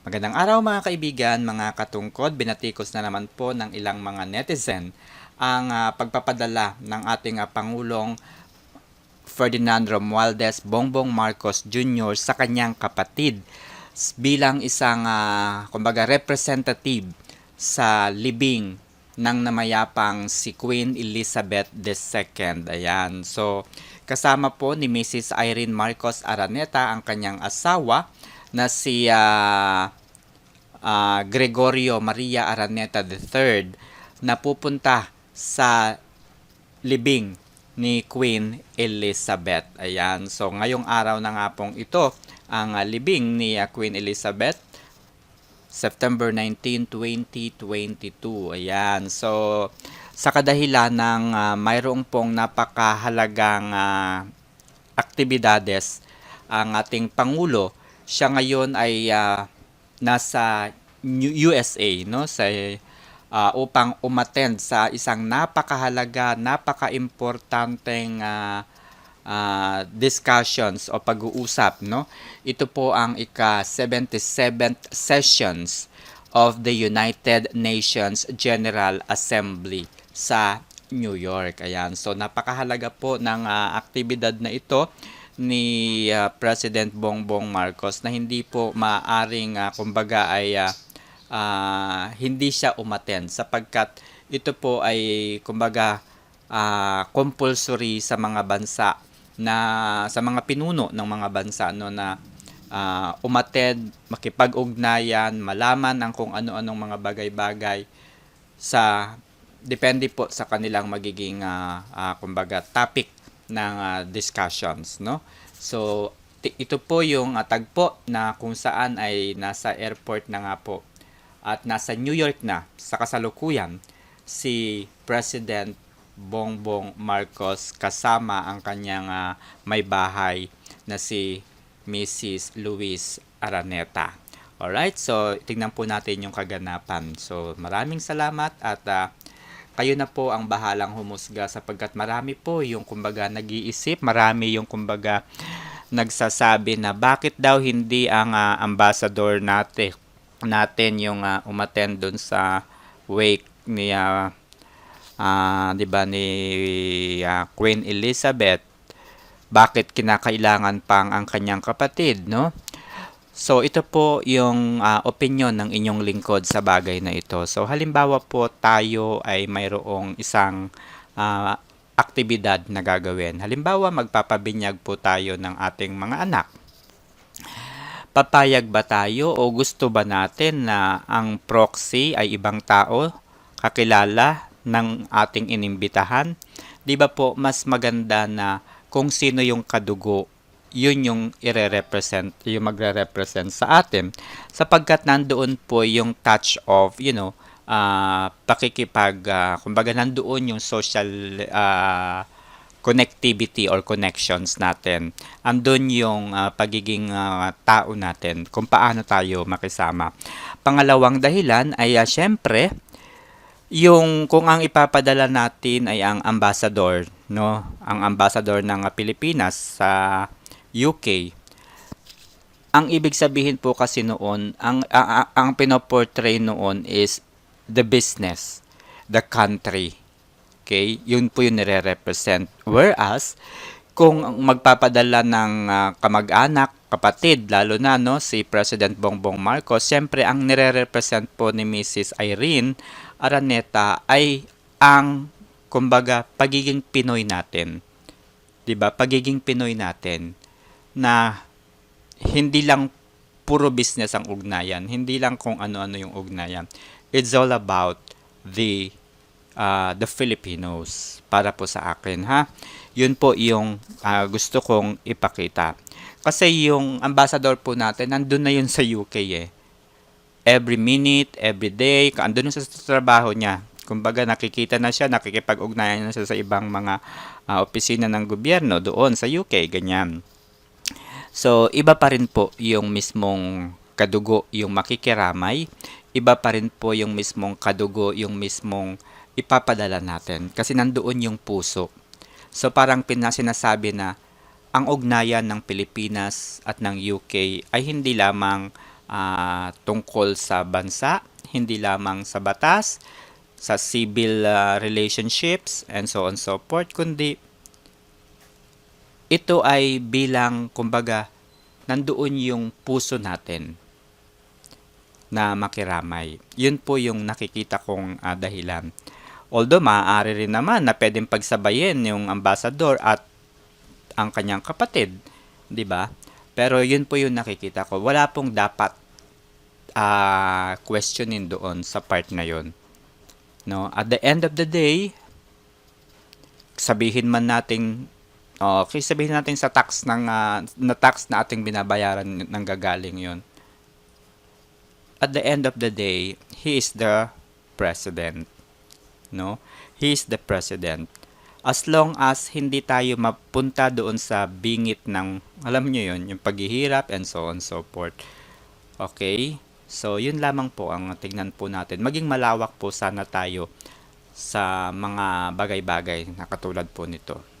Magandang araw mga kaibigan, mga katungkod. Binatikos na naman po ng ilang mga netizen ang pagpapadala ng ating Pangulong Ferdinand Romualdez Bongbong Marcos Jr. sa kanyang kapatid bilang isang kumbaga representative sa libing ng namayapang si Queen Elizabeth II. Ayan. So, kasama po ni Mrs. Irene Marcos Araneta ang kanyang asawa na si Gregorio Maria Araneta III na pupunta sa libing ni Queen Elizabeth. Ayan. So, ngayong araw na nga pong ito, ang libing ni Queen Elizabeth, September 19, 2022. Ayan. So, sa kadahilan ng mayroong pong napakahalagang aktibidades ang ating Pangulo, siya ngayon ay nasa USA, no, sa upang umattend sa isang napakahalaga, napaka-importanteng discussions o pag-uusap, no. Ito po ang ika-77th sessions of the United Nations General Assembly sa New York. Ayan. So napakahalaga po ng aktibidad na ito ni President Bongbong Marcos na hindi po maaring kumbaga ay hindi siya umattend sapagkat ito po ay kumbaga compulsory sa mga bansa na sa mga pinuno ng mga bansa no na umattend, makipag-ugnayan, malaman ang kung ano-anong mga bagay-bagay sa depende po sa kanilang magiging kumbaga topic ng discussions, no. So ito po yung tagpo na kung saan ay nasa airport na nga po at nasa New York na sa kasalukuyan si President Bongbong Marcos kasama ang kanyang may bahay na si Mrs. Luis Araneta. Alright, so tingnan po natin yung kaganapan. So maraming salamat at kayo na po ang bahalang humusga sapagkat marami po yung kumbaga nag-iisip, marami yung kumbaga nagsasabi na bakit daw hindi ang ambassador natin yung umattend doon sa wake ni 'di ba ni Queen Elizabeth, bakit kinakailangan pang ang kanyang kapatid, no? So ito po yung opinion ng inyong lingkod sa bagay na ito. So halimbawa po tayo ay mayroong isang aktibidad na gagawin. Halimbawa magpapabinyag po tayo ng ating mga anak. Papayag ba tayo o gusto ba natin na ang proxy ay ibang tao, kakilala ng ating inimbitahan? Di ba po mas maganda na kung sino yung kadugo, yun yung ire-represent, yung magre-represent sa atin sapagkat nandoon po yung touch of, kumbaga nandoon yung social connectivity or connections natin. Andun yung pagiging tao natin, kung paano tayo makisama. Pangalawang dahilan ay syempre, yung kung ang ipapadala natin ay ang ambassador, no? Ang ambassador ng Pilipinas sa UK. Ang ibig sabihin po kasi noon, ang pinoportray noon is the business, the country. Okay? Yun po yung nire-represent. Whereas, kung magpapadala ng kamag-anak, kapatid, lalo na no, si President Bongbong Marcos, siyempre ang nire-represent po ni Mrs. Irene Araneta ay ang, kumbaga, pagiging Pinoy natin. 'Di ba? Pagiging Pinoy natin na hindi lang puro business ang ugnayan, hindi lang kung ano-ano yung ugnayan. It's all about the Filipinos para po sa akin, ha. Yun po yung gusto kong ipakita. Kasi yung ambassador po natin, nandun na yun sa UK eh. Every minute, every day, andun sa trabaho niya. Kumbaga nakikita na siya, nakikipag-ugnayan na siya sa ibang mga opisina ng gobyerno doon sa UK, ganyan. So, iba pa rin po yung mismong kadugo, yung makikiramay. Iba pa rin po yung mismong kadugo, yung mismong ipapadala natin. Kasi nandoon yung puso. So, parang sinasabi na ang ugnayan ng Pilipinas at ng UK ay hindi lamang tungkol sa bansa, hindi lamang sa batas, sa civil relationships, and so on and so forth, kundi ito ay bilang, kumbaga, nandoon yung puso natin na makiramay. Yun po yung nakikita kong dahilan. Although, maaari rin naman na pwedeng pagsabayin yung ambassador at ang kanyang kapatid, di ba? Pero yun po yung nakikita ko. Wala pong dapat questionin doon sa part na yun. No? At the end of the day, sabihin man nating okay, sabihin natin sa tax na tax na ating binabayaran ng gagaling 'yon. At the end of the day, he is the president, no? He is the president. As long as hindi tayo mapunta doon sa bingit ng, alam niyo 'yon, yung paghihirap and so on so forth. Okay? So, yun lamang po ang tingnan po natin. Maging malawak po sana tayo sa mga bagay-bagay na katulad po nito.